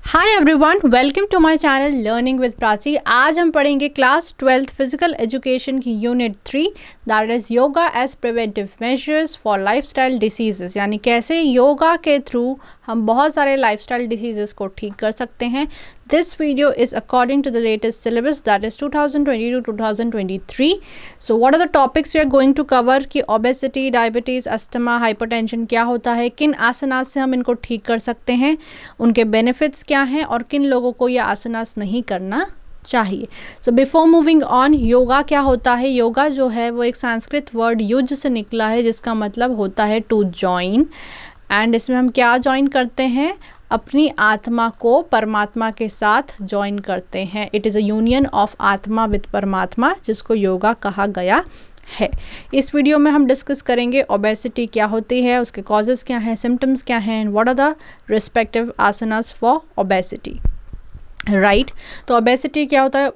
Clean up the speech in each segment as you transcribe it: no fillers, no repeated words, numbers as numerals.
Hi everyone, welcome to my channel learning with Prachi. आज हम पढ़ेंगे क्लास 12th फिजिकल एजुकेशन की unit 3 that is yoga as preventive measures for lifestyle diseases, यानी कैसे योगा के थ्रू हम बहुत सारे लाइफस्टाइल डिसीजेस को ठीक कर सकते हैं। This video is according to the latest syllabus that is 2022 to 2023. So what are the topics we are going to cover कि ओबेसिटी, डायबिटीज़, अस्थमा, हाइपरटेंशन क्या होता है, किन आसनास से हम इनको ठीक कर सकते हैं, उनके बेनिफिट्स क्या हैं और किन लोगों को ये आसनास नहीं करना चाहिए। So before moving on, yoga क्या होता है? योगा जो है वो एक संस्कृत वर्ड युज से निकला है जिसका मतलब होता है टू जॉइन। एंड इसमें हम क्या जॉइन करते हैं? अपनी आत्मा को परमात्मा के साथ जॉइन करते हैं। It is a union of आत्मा विद परमात्मा, जिसको योगा कहा गया है। इस वीडियो में हम डिस्कस करेंगे ओबेसिटी क्या होती है, उसके कॉजेज़ क्या हैं, सिम्टम्स क्या हैं, and what are the respective asanas for obesity, right. तो ओबेसिटी क्या होता है?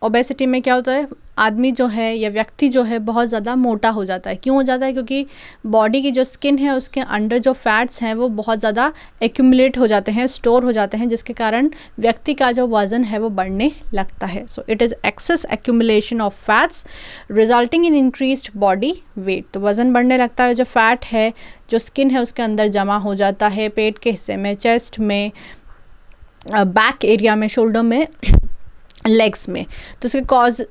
ओबेसिटी में क्या होता है, आदमी जो है या व्यक्ति जो है बहुत ज़्यादा मोटा हो जाता है। क्यों हो जाता है? क्योंकि बॉडी की जो स्किन है उसके अंडर जो फैट्स हैं वो बहुत ज़्यादा एक्यूमुलेट हो जाते हैं, स्टोर हो जाते हैं, जिसके कारण व्यक्ति का जो वज़न है वो बढ़ने लगता है। So it is excess accumulation of fats resulting in increased body weight. तो वज़न बढ़ने लगता है, जो फैट है, जो स्किन है उसके अंदर जमा हो जाता है, पेट के हिस्से में, चेस्ट में, बैक एरिया में, शोल्डर में, लेग्स में। तो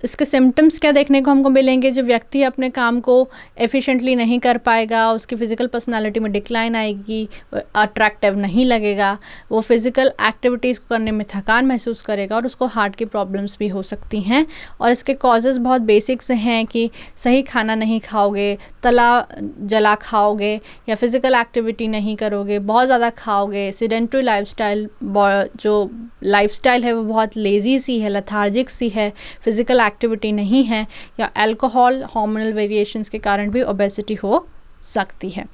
इसके सिम्टम्स क्या देखने को हमको मिलेंगे? जो व्यक्ति अपने काम को एफिशिएंटली नहीं कर पाएगा, उसकी फ़िज़िकल पर्सनालिटी में डिक्लाइन आएगी, अट्रैक्टिव नहीं लगेगा, वो फिज़िकल एक्टिविटीज़ को करने में थकान महसूस करेगा और उसको हार्ट की प्रॉब्लम्स भी हो सकती हैं। और इसके कॉजेज़ बहुत बेसिक से हैं कि सही खाना नहीं खाओगे, तला जला खाओगे, या फिज़िकल एक्टिविटी नहीं करोगे, बहुत ज़्यादा खाओगे, सीडेंटरी लाइफस्टाइल, जो लाइफस्टाइल है वो बहुत लेज़ी सी है, लेथार्जिक सी है, फिज़िकल एक्टिविटी नहीं है, या अल्कोहल, हार्मोनल वेरिएशंस के कारण भी ओबेसिटी हो सकती है।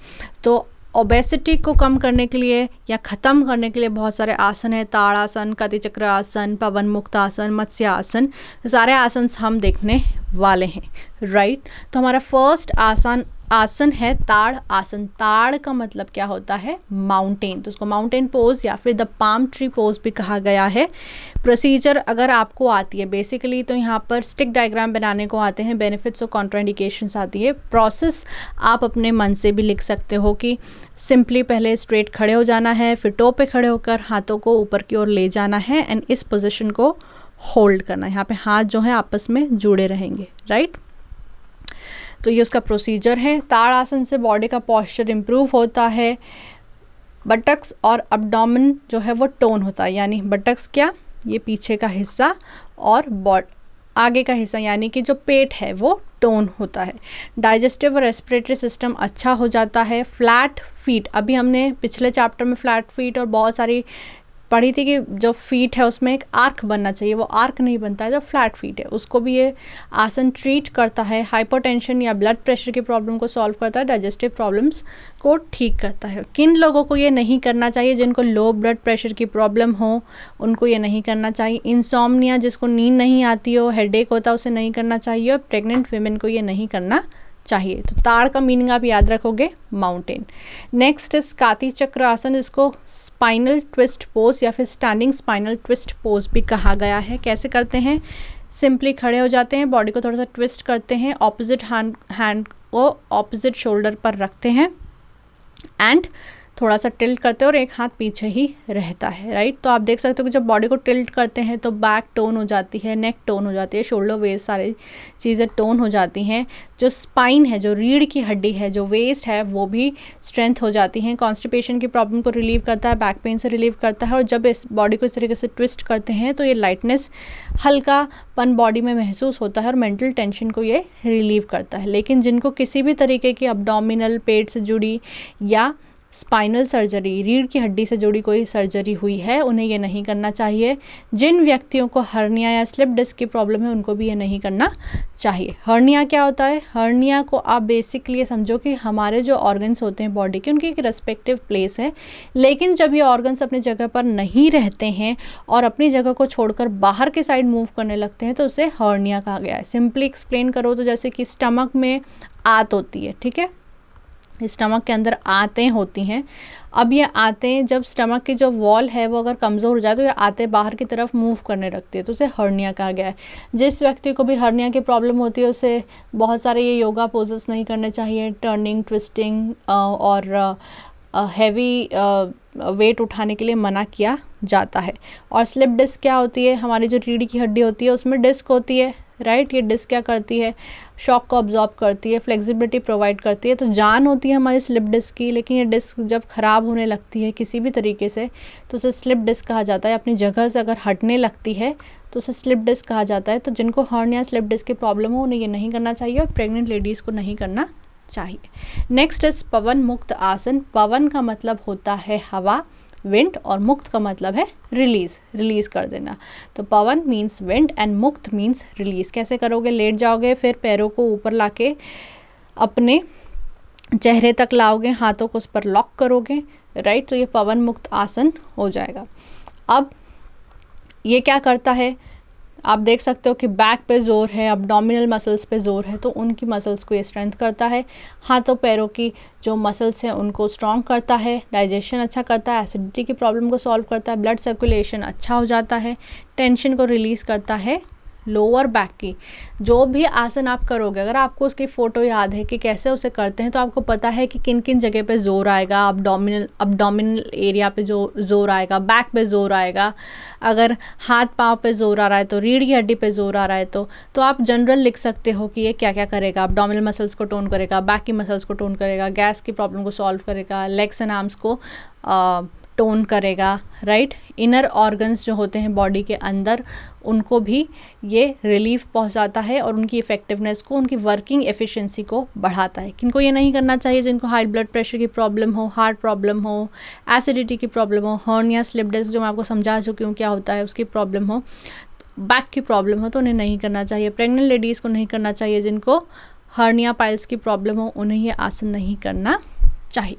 तो ओबेसिटी को कम करने के लिए या ख़त्म करने के लिए बहुत सारे आसन हैं। ताड़ासन, कटिचक्र आसन, पवन मुक्त आसन, मत्स्य आसन, तो सारे आसन हम देखने वाले हैं, राइट। तो हमारा फर्स्ट आसन है ताड़ आसन। ताड़ का मतलब क्या होता है? माउंटेन। तो उसको माउंटेन पोज या फिर द पाम ट्री पोज भी कहा गया है। प्रोसीजर अगर आपको आती है बेसिकली, तो यहाँ पर स्टिक डायग्राम बनाने को आते हैं, बेनिफिट्स और कॉन्ट्राइंडिकेशंस आती है। प्रोसेस आप अपने मन से भी लिख सकते हो कि सिंपली पहले स्ट्रेट खड़े हो जाना है, फिर टो पे खड़े होकर हाथों को ऊपर की ओर ले जाना है एंड इस पोजीशन को होल्ड करना है। यहाँ पे हाथ जो है आपस में जुड़े रहेंगे, राइट। तो ये उसका प्रोसीजर है। ताड़ आसन से बॉडी का पॉस्चर इम्प्रूव होता है। बटक्स और अब्डोमेन जो है वो टोन होता है, यानी बटक्स क्या, ये पीछे का हिस्सा, और आगे का हिस्सा यानी कि जो पेट है वो टोन होता है। डाइजेस्टिव और रेस्पिरेटरी सिस्टम अच्छा हो जाता है। फ्लैट फीट, अभी हमने पिछले चैप्टर में फ्लैट फीट और बहुत सारी पढ़ी थी कि जो फीट है उसमें एक आर्क बनना चाहिए, वो आर्क नहीं बनता है। जो फ्लैट फीट है उसको भी ये आसन ट्रीट करता है। हाइपरटेंशन या ब्लड प्रेशर की प्रॉब्लम को सॉल्व करता है, डाइजेस्टिव प्रॉब्लम्स को ठीक करता है। किन लोगों को ये नहीं करना चाहिए? जिनको लो ब्लड प्रेशर की प्रॉब्लम हो उनको ये नहीं करना चाहिए। इंसोम्निया, जिसको नींद नहीं आती हो, हेडेक होता है, उसे नहीं करना चाहिए। और प्रेग्नेंट वीमेन को ये नहीं करना चाहिए। तो ताड़ का मीनिंग आप याद रखोगे, माउंटेन। नेक्स्ट इज काति चक्र आसन, जिसको स्पाइनल ट्विस्ट पोज या फिर स्टैंडिंग स्पाइनल ट्विस्ट पोज भी कहा गया है। कैसे करते हैं? सिंपली खड़े हो जाते हैं, बॉडी को थोड़ा सा ट्विस्ट करते हैं, ऑपोजिट हैंड को ऑपोजिट शोल्डर पर रखते हैं एंड थोड़ा सा टिल्ट करते हैं और एक हाथ पीछे ही रहता है, राइट। तो आप देख सकते हो कि जब बॉडी को टिल्ट करते हैं तो बैक टोन हो जाती है, नेक टोन हो जाती है, शोल्डर वेस्ट सारी चीज़ें टोन हो जाती हैं। जो स्पाइन है, जो रीढ़ की हड्डी है, जो वेस्ट है, वो भी स्ट्रेंथ हो जाती हैं। कॉन्स्टिपेशन की प्रॉब्लम को रिलीव करता है, बैक पेन से रिलीव करता है। और जब इस बॉडी को इस तरीके से ट्विस्ट करते हैं तो ये लाइटनेस, हल्कापन बॉडी में महसूस होता है और मेंटल टेंशन को ये रिलीव करता है। लेकिन जिनको किसी भी तरीके की अब्डोमिनल, पेट से जुड़ी या स्पाइनल सर्जरी, रीढ़ की हड्डी से जुड़ी कोई सर्जरी हुई है, उन्हें ये नहीं करना चाहिए। जिन व्यक्तियों को हर्निया या स्लिप डिस्क की प्रॉब्लम है उनको भी ये नहीं करना चाहिए। हर्निया क्या होता है? हर्निया को आप बेसिकली ये समझो कि हमारे जो ऑर्गन्स होते हैं बॉडी के, उनकी एक रेस्पेक्टिव प्लेस है, लेकिन जब ये ऑर्गन्स अपनी जगह पर नहीं रहते हैं और अपनी जगह को छोड़कर बाहर के साइड मूव करने लगते हैं तो उसे हर्निया कहा गया है। सिंपली एक्सप्लेन करो तो जैसे कि स्टमक में आंत होती है, ठीक है, स्टमक के अंदर आंतें होती हैं। अब ये आते हैं, जब स्टमक की जो वॉल है वो अगर कमज़ोर हो जाए तो ये आते बाहर की तरफ मूव करने लगती है, तो उसे हर्निया कहा गया है। जिस व्यक्ति को भी हर्निया की प्रॉब्लम होती है उसे बहुत सारे ये योगा पोजेस नहीं करने चाहिए, टर्निंग, ट्विस्टिंग और हैवी वेट उठाने के लिए मना किया जाता है। और स्लिप डिस्क क्या होती है, हमारी जो रीढ़ की हड्डी होती है उसमें डिस्क होती है, राइट। ये डिस्क क्या करती है, शॉक को अब्जॉर्ब करती है, फ्लेक्सिबिलिटी प्रोवाइड करती है, तो जान होती है हमारी स्लिप डिस्क की। लेकिन ये डिस्क जब ख़राब होने लगती है किसी भी तरीके से तो उसे स्लिप डिस्क कहा जाता है। अपनी जगह से अगर हटने लगती है तो उसे स्लिप डिस्क कहा जाता है। तो जिनको हर्निया, स्लिप डिस्क की प्रॉब्लम हो उन्हें ये नहीं करना चाहिए और प्रेग्नेंट लेडीज़ को नहीं करना चाहिए। नेक्स्ट इज पवन मुक्त आसन। पवन का मतलब होता है हवा, विंड, और मुक्त का मतलब है रिलीज कर देना। तो पवन मीन्स विंड एंड मुक्त मीन्स रिलीज। कैसे करोगे, लेट जाओगे, फिर पैरों को ऊपर लाके अपने चेहरे तक लाओगे, हाथों को उस पर लॉक करोगे, राइट। तो ये पवन मुक्त आसन हो जाएगा। अब ये क्या करता है, आप देख सकते हो कि बैक पे ज़ोर है, अब्डोमिनल मसल्स पे ज़ोर है, तो उनकी मसल्स को ये स्ट्रेंथ करता है। हाथों पैरों की जो मसल्स हैं उनको स्ट्रॉन्ग करता है, डाइजेशन अच्छा करता है, एसिडिटी की प्रॉब्लम को सॉल्व करता है, ब्लड सर्कुलेशन अच्छा हो जाता है, टेंशन को रिलीज़ करता है। लोअर बैक की जो भी आसन आप करोगे, अगर आपको उसकी फ़ोटो याद है कि कैसे उसे करते हैं तो आपको पता है कि किन किन जगह पे ज़ोर आएगा। अब्डोमिनल एरिया पे जो ज़ोर आएगा, बैक पे ज़ोर आएगा, अगर हाथ पाँव पे ज़ोर आ रहा है तो रीढ़ की हड्डी पे ज़ोर आ रहा है तो आप जनरल लिख सकते हो कि ये क्या क्या करेगा। अब्डोमिनल मसल्स को टोन करेगा, बैक की मसल्स को टोन करेगा, गैस की प्रॉब्लम को सॉल्व करेगा, लेग्स एंड आर्म्स को टोन करेगा, राइट। इनर ऑर्गन्स जो होते हैं बॉडी के अंदर उनको भी ये रिलीफ पहुंचाता है और उनकी इफ़ेक्टिवनेस को, उनकी वर्किंग एफिशिएंसी को बढ़ाता है। किनको ये नहीं करना चाहिए, जिनको हाई ब्लड प्रेशर की प्रॉब्लम हो, हार्ट प्रॉब्लम हो, एसिडिटी की प्रॉब्लम हो, हर्निया, स्लिप डिस्क जो मैं आपको समझा चुकी हूँ क्या होता है उसकी प्रॉब्लम हो, बैक की प्रॉब्लम हो, तो उन्हें नहीं करना चाहिए। प्रेग्नेंट लेडीज़ को नहीं करना चाहिए, जिनको हर्निया पाइल्स की प्रॉब्लम हो उन्हें ये आसन नहीं करना चाहिए।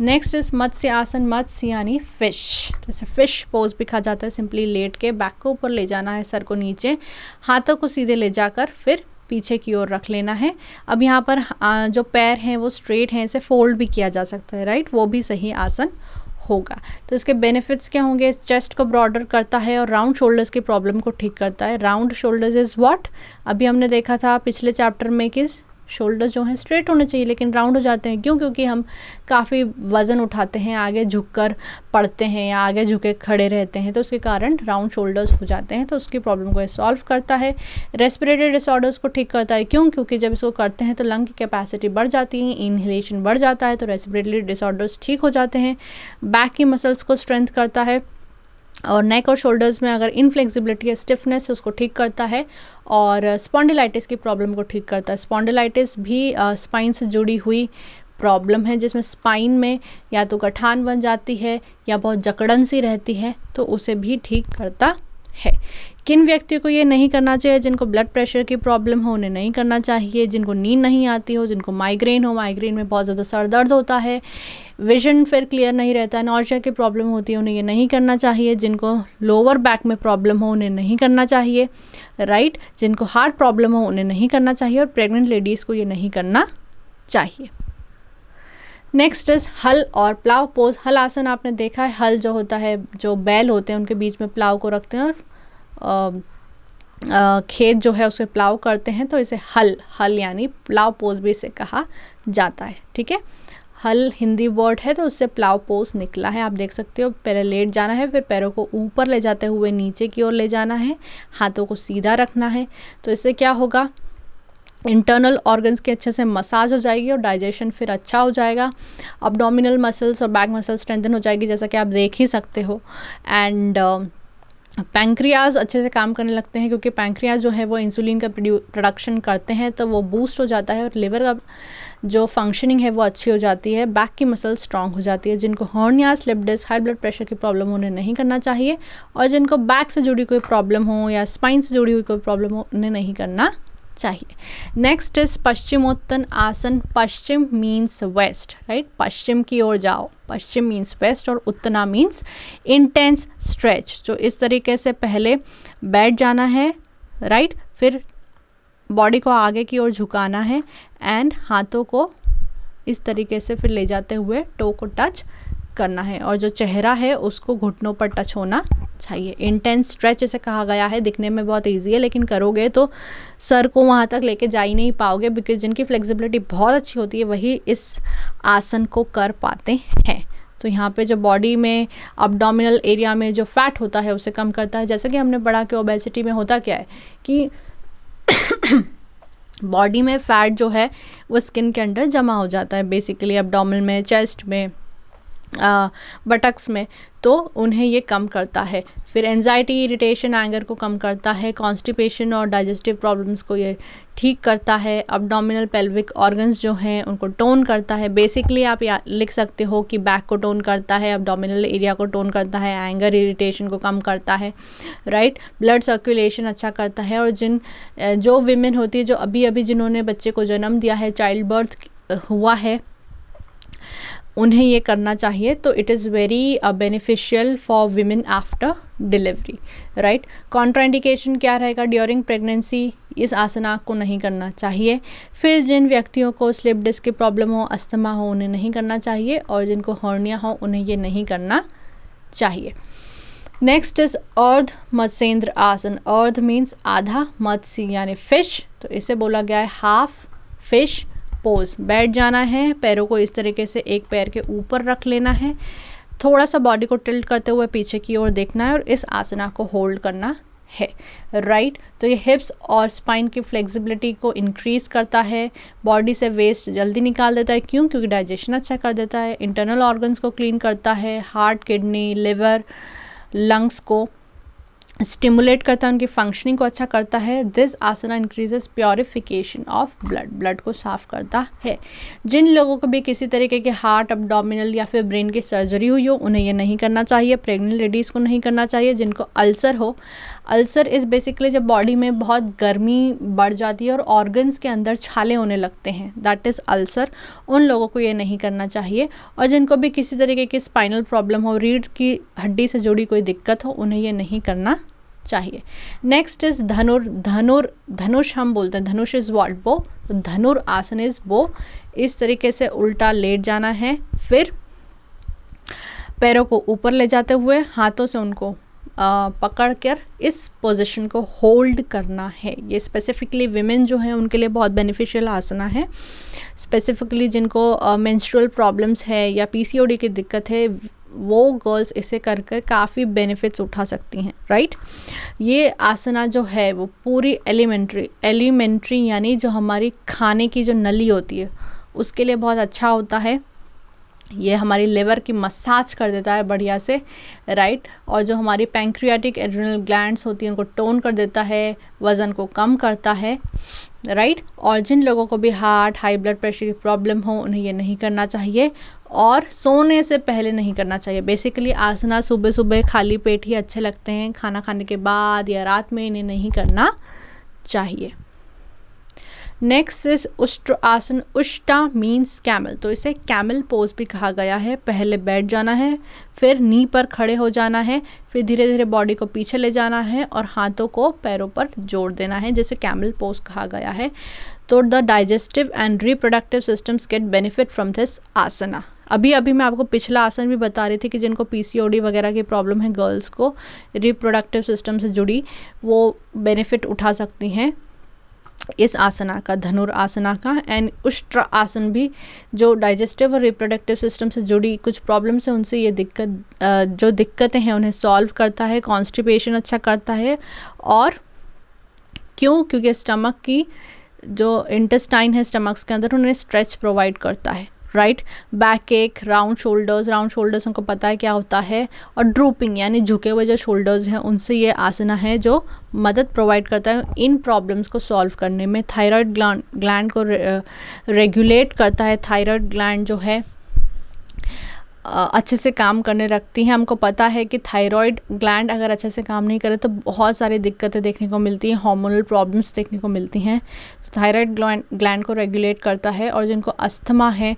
नेक्स्ट इज मत्स्य आसन। मत्स्य यानी फिश, जैसे फिश पोज भी कहा जाता है। सिंपली लेट के बैक को ऊपर ले जाना है, सर को नीचे, हाथों को सीधे ले जाकर फिर पीछे की ओर रख लेना है। अब यहाँ पर जो पैर हैं वो स्ट्रेट हैं, इसे फोल्ड भी किया जा सकता है, राइट, वो भी सही आसन होगा। तो इसके बेनिफिट्स क्या होंगे, चेस्ट को ब्रॉडर करता है और राउंड शोल्डर्स की प्रॉब्लम को ठीक करता है। राउंड शोल्डर्स इज़ व्हाट, अभी हमने देखा था पिछले चैप्टर में कि शोल्डर्स जो हैं स्ट्रेट होने चाहिए लेकिन राउंड हो जाते हैं। क्यों? क्योंकि हम काफ़ी वज़न उठाते हैं, आगे झुककर पढ़ते हैं या आगे झुके खड़े रहते हैं, तो उसके कारण राउंड शोल्डर्स हो जाते हैं। तो उसकी प्रॉब्लम को सॉल्व करता है। रेस्पिरेटरी डिसऑर्डर्स को ठीक करता है। क्यों? क्योंकि जब इसको करते हैं तो लंग की कैपेसिटी बढ़ जाती है, इनहेलेशन बढ़ जाता है, तो रेस्पिरेटरी डिसऑर्डर्स ठीक हो जाते हैं। बैक की मसल्स को स्ट्रेंथ करता है और नेक और शोल्डर्स में अगर इनफ्लेक्सिबिलिटी या स्टिफनेस उसको ठीक करता है और स्पॉन्डिलाइटिस की प्रॉब्लम को ठीक करता है। स्पॉन्डिलाइटिस भी स्पाइन से जुड़ी हुई प्रॉब्लम है जिसमें स्पाइन में या तो गठान बन जाती है या बहुत जकड़न सी रहती है, तो उसे भी ठीक करता है। किन व्यक्तियों को ये नहीं करना चाहिए, जिनको ब्लड प्रेशर की प्रॉब्लम हो उन्हें नहीं करना चाहिए, जिनको नींद नहीं आती हो, जिनको माइग्रेन हो, माइग्रेन में बहुत ज़्यादा सर दर्द होता है, विजन फिर क्लियर नहीं रहता है, नॉइज़ा की प्रॉब्लम होती है, उन्हें ये नहीं करना चाहिए। जिनको लोअर बैक में प्रॉब्लम हो उन्हें नहीं करना चाहिए, राइट। जिनको हार्ट प्रॉब्लम हो उन्हें नहीं करना चाहिए और प्रेग्नेंट लेडीज़ को ये नहीं करना चाहिए। नेक्स्ट इज हल और प्लाव पोज। हल आसन आपने देखा है, हल जो होता है, जो बैल होते हैं उनके बीच में प्लाव को रखते हैं और खेत जो है उसे प्लाव करते हैं, तो इसे हल यानी प्लाव पोज भी इसे कहा जाता है, ठीक है। हल हिंदी वर्ड है तो उससे प्लाव पोज निकला है। आप देख सकते हो, पहले लेट जाना है, फिर पैरों को ऊपर ले जाते हुए नीचे की ओर ले जाना है, हाथों को सीधा रखना है। तो इससे क्या होगा, इंटरनल ऑर्गन्स की अच्छे से मसाज हो जाएगी और डाइजेशन फिर अच्छा हो जाएगा। अब्डोमिनल मसल्स और बैक मसल्स स्ट्रेंथन हो जाएगी, जैसा कि आप देख ही सकते हो। एंड पैंक्रियाज अच्छे से काम करने लगते हैं, क्योंकि पैंक्रियाज जो है वो इंसुलिन का प्रोडक्शन करते हैं, तो वो बूस्ट हो जाता है और लिवर का जो फंक्शनिंग है वो अच्छी हो जाती है। बैक की मसल स्ट्रांग हो जाती है। जिनको hernia, slip disc, high blood pressure की प्रॉब्लम हो उन्हें नहीं करना चाहिए, और जिनको बैक से जुड़ी कोई प्रॉब्लम हो या स्पाइन से जुड़ी हुई कोई प्रॉब्लम हो उन्हें नहीं करना चाहिए। नेक्स्ट इज पश्चिमोत्तन आसन। पश्चिम मीन्स वेस्ट, राइट, पश्चिम की ओर जाओ, पश्चिम मीन्स वेस्ट, और उत्तना मीन्स इंटेंस स्ट्रेच। जो इस तरीके से पहले बैठ जाना है, राइट, फिर बॉडी को आगे की ओर झुकाना है एंड हाथों को इस तरीके से फिर ले जाते हुए टो को टच करना है और जो चेहरा है उसको घुटनों पर टच होना चाहिए। इंटेंस स्ट्रेच इसे कहा गया है। दिखने में बहुत इजी है लेकिन करोगे तो सर को वहाँ तक लेके जा ही नहीं पाओगे, बिकॉज जिनकी फ्लेक्सिबिलिटी बहुत अच्छी होती है वही इस आसन को कर पाते हैं। तो यहाँ पे जो बॉडी में अब्डोमिनल एरिया में जो फैट होता है उसे कम करता है। जैसे कि हमने पढ़ा कि ओबेसिटी में होता क्या है कि बॉडी में फैट जो है वो स्किन के अंदर जमा हो जाता है, बेसिकली एब्डोमिनल में, चेस्ट में, बटक्स में, तो उन्हें ये कम करता है। फिर एंजाइटी, इरिटेशन, एंगर को कम करता है। कॉन्स्टिपेशन और डाइजेस्टिव प्रॉब्लम्स को ये ठीक करता है। अब्डोमिनल पेल्विक ऑर्गन्स जो हैं उनको टोन करता है। बेसिकली आप लिख सकते हो कि बैक को टोन करता है, अब्डोमिनल एरिया को टोन करता है, एंगर, इरिटेशन को कम करता है, राइट। ब्लड सर्कुलेशन अच्छा करता है। और जो विमेन होती है जो अभी अभी जिन्होंने बच्चे को जन्म दिया है, चाइल्ड बर्थ हुआ है, उन्हें ये करना चाहिए। तो it is very beneficial for women after delivery, right. Contraindication क्या रहेगा? ड्यूरिंग प्रेगनेंसी इस आसना को नहीं करना चाहिए। फिर जिन व्यक्तियों को स्लिप डिस्क की प्रॉब्लम हो, अस्थमा हो, उन्हें नहीं करना चाहिए। और जिनको हर्निया हो उन्हें ये नहीं करना चाहिए। नेक्स्ट इज अर्ध मत्स्येंद्र आसन। अर्ध मीन्स आधा, मत्स्य यानी फिश, तो इसे बोला गया है हाफ फिश पोज। बैठ जाना है, पैरों को इस तरीके से एक पैर के ऊपर रख लेना है, थोड़ा सा बॉडी को टिल्ट करते हुए पीछे की ओर देखना है और इस आसना को होल्ड करना है, राइट। तो ये हिप्स और स्पाइन की फ्लेक्सिबिलिटी को इंक्रीज करता है, बॉडी से वेस्ट जल्दी निकाल देता है। क्यों? क्योंकि डाइजेशन अच्छा कर देता है, इंटरनल ऑर्गन्स को क्लीन करता है, हार्ट, किडनी, लिवर, लंग्स को स्टिमुलेट करता है, उनकी फंक्शनिंग को अच्छा करता है। This asana increases purification of blood, blood को साफ करता है। जिन लोगों को भी किसी तरीके के हार्ट, अब्डोमिनल या फिर ब्रेन की सर्जरी हुई हो उन्हें ये नहीं करना चाहिए। प्रेग्नेंट लेडीज़ को नहीं करना चाहिए। जिनको अल्सर हो, अल्सर इज़ बेसिकली जब बॉडी में बहुत गर्मी बढ़ जाती है और ऑर्गन्स के अंदर छाले होने लगते हैं, दैट इज़ अल्सर, उन लोगों को ये नहीं करना चाहिए। और जिनको भी किसी तरीके की स्पाइनल प्रॉब्लम हो, रीढ़ की हड्डी से जुड़ी कोई दिक्कत हो, उन्हें ये नहीं करना चाहिए। नेक्स्ट इज धनुष हम बोलते हैं, धनुष इज व्हाट? बो। तो धनुर आसन इज बो। इस तरीके से उल्टा लेट जाना है, फिर पैरों को ऊपर ले जाते हुए हाथों से उनको पकड़ कर इस पोजीशन को होल्ड करना है। ये स्पेसिफिकली विमेन जो हैं उनके लिए बहुत बेनिफिशियल आसना है। स्पेसिफिकली जिनको मेंस्ट्रुअल प्रॉब्लम्स है या पीसीओडी की दिक्कत है, वो गर्ल्स इसे कर कर काफ़ी बेनिफिट्स उठा सकती हैं, राइट। ये आसना जो है वो पूरी एलिमेंट्री यानी जो हमारी खाने की जो नली होती है उसके लिए बहुत अच्छा होता है। ये हमारी लिवर की मसाज कर देता है बढ़िया से, राइट। और जो हमारी पैंक्रियाटिक एड्रिनल ग्लैंड्स होती हैं उनको टोन कर देता है, वज़न को कम करता है, राइट। और जिन लोगों को भी हार्ट, हाई ब्लड प्रेशर की प्रॉब्लम हो उन्हें ये नहीं करना चाहिए और सोने से पहले नहीं करना चाहिए। बेसिकली आसना सुबह सुबह खाली पेट ही अच्छे लगते हैं, खाना खाने के बाद या रात में इन्हें नहीं करना चाहिए। नेक्स्ट इज उष्ट्र आसन। उष्टा मीन्स कैमल, तो इसे कैमल पोज भी कहा गया है। पहले बैठ जाना है, फिर नी पर खड़े हो जाना है, फिर धीरे धीरे बॉडी को पीछे ले जाना है और हाथों को पैरों पर जोड़ देना है, जिसे कैमल पोज कहा गया है। तो the digestive and reproductive systems get benefit from this asana. अभी मैं आपको पिछला आसन भी बता रही थी कि जिनको पीसीओडी वगैरह की प्रॉब्लम है, गर्ल्स को रिप्रोडक्टिव सिस्टम से जुड़ी, वो बेनिफिट उठा सकती हैं इस आसना का, धनुर आसना का। एंड उष्ट्र आसन भी जो डाइजेस्टिव और रिप्रोडक्टिव सिस्टम से जुड़ी कुछ प्रॉब्लम्स हैं उनसे ये दिक्कतें हैं उन्हें सॉल्व करता है। कॉन्स्टिपेशन अच्छा करता है। और क्योंकि स्टमक की जो इंटेस्टाइन है स्टमक्स के अंदर, उन्हें स्ट्रेच प्रोवाइड करता है, राइट। बैक एक, राउंड शोल्डर्स हमको पता है क्या होता है। और ड्रूपिंग यानी झुके हुए जो शोल्डर्स हैं उनसे ये आसना है जो मदद प्रोवाइड करता है इन प्रॉब्लम्स को सॉल्व करने में। थायराइड ग्लैंड को रेगुलेट करता है। थायराइड ग्लैंड जो है अच्छे से काम करने रखती हैं। हमको पता है कि थायराइड ग्लैंड अगर अच्छे से काम नहीं करे तो बहुत सारी दिक्कतें देखने को मिलती हैं, हार्मोनल प्रॉब्लम्स देखने को मिलती हैं। तो थायराइड ग्लैंड को रेगुलेट करता है। और जिनको अस्थमा है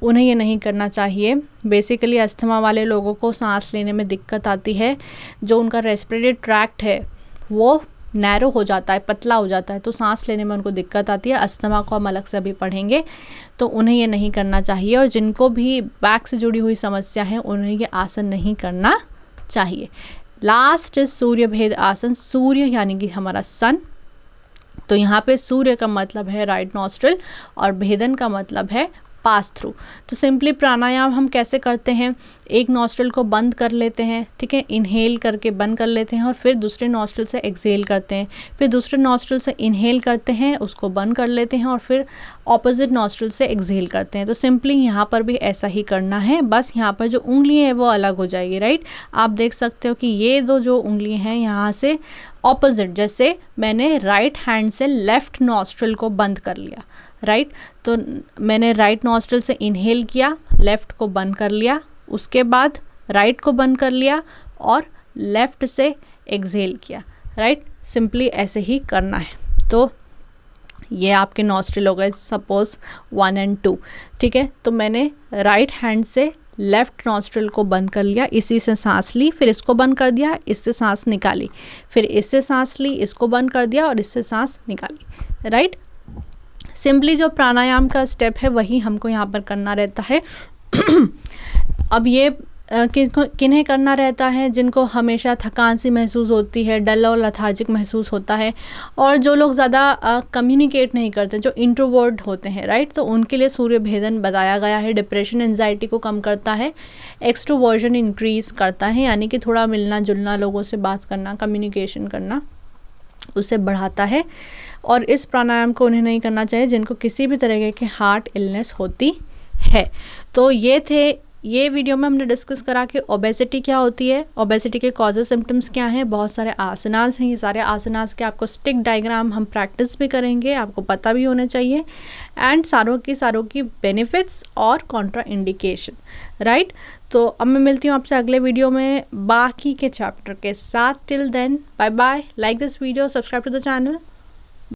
उन्हें ये नहीं करना चाहिए। बेसिकली अस्थमा वाले लोगों को सांस लेने में दिक्कत आती है, जो उनका रेस्पिरेटरी ट्रैक्ट है वो नैरो हो जाता है, पतला हो जाता है, तो सांस लेने में उनको दिक्कत आती है। अस्थमा को हम अलग से अभी पढ़ेंगे, तो उन्हें ये नहीं करना चाहिए। और जिनको भी बैक से जुड़ी हुई समस्या है उन्हें ये आसन नहीं करना चाहिए। लास्ट इज सूर्य भेद आसन। सूर्य यानी कि हमारा सन, तो यहाँ पे सूर्य का मतलब है राइट नॉस्ट्रिल और भेदन का मतलब है पास थ्रू। तो सिंपली प्राणायाम हम कैसे करते हैं, एक नॉस्ट्रिल को बंद कर लेते हैं, ठीक है, इनहेल करके बंद कर लेते हैं और फिर दूसरे नॉस्ट्रिल से एक्सहेल करते हैं, फिर दूसरे नॉस्ट्रिल से इनहेल करते हैं, उसको बंद कर लेते हैं और फिर ऑपोजिट नॉस्ट्रिल से एक्सहेल करते हैं। तो सिंपली यहाँ पर भी ऐसा ही करना है, बस यहाँ पर जो उंगलियाँ हैं वो अलग हो जाएगी, राइट। आप देख सकते हो कि ये जो उंगलियाँ हैं यहाँ से ऑपोजिट, जैसे मैंने राइट हैंड से लेफ्ट नॉस्ट्रिल को बंद कर लिया, राइट। तो मैंने राइट नॉस्ट्रिल से इनहेल किया, लेफ़्ट को बंद कर लिया, उसके बाद राइट को बंद कर लिया और लेफ़्ट से एक्सहेल किया, राइट। सिंपली ऐसे ही करना है। तो ये आपके नॉस्ट्रिल हो गए सपोज 1 और 2, ठीक है। तो मैंने राइट हैंड से लेफ़्ट नॉस्ट्रिल को बंद कर लिया, इसी से सांस ली, फिर इसको बंद कर दिया, इससे सांस निकाली, फिर इससे सांस ली, इसको बंद कर दिया और इससे सांस निकाली, राइट। सिंपली जो प्राणायाम का स्टेप है वही हमको यहाँ पर करना रहता है। अब ये किन्हें करना रहता है, जिनको हमेशा थकान सी महसूस होती है, डल और लथार्जिक महसूस होता है, और जो लोग ज़्यादा कम्युनिकेट नहीं करते, जो इंट्रोवर्ट होते हैं, राइट। तो उनके लिए सूर्य भेदन बताया गया है। डिप्रेशन एंजाइटी को कम करता है, एक्सट्रोवर्जन इंक्रीज़ करता है, यानी कि थोड़ा मिलना जुलना, लोगों से बात करना, कम्युनिकेशन करना, उसे बढ़ाता है। और इस प्राणायाम को उन्हें नहीं करना चाहिए जिनको किसी भी तरह के हार्ट इलनेस होती है। तो ये वीडियो में हमने डिस्कस करा कि ओबेसिटी क्या होती है, ओबेसिटी के कॉजेज सिम्टम्स क्या हैं, बहुत सारे आसनास हैं। ये सारे आसनास के आपको स्टिक डायग्राम हम प्रैक्टिस भी करेंगे, आपको पता भी होना चाहिए, एंड सारों की बेनिफिट्स और कॉन्ट्रा इंडिकेशन, राइट। तो अब मैं मिलती हूँ आपसे अगले वीडियो में बाकी के चैप्टर के साथ। Till then bye bye, like this video, subscribe to the channel.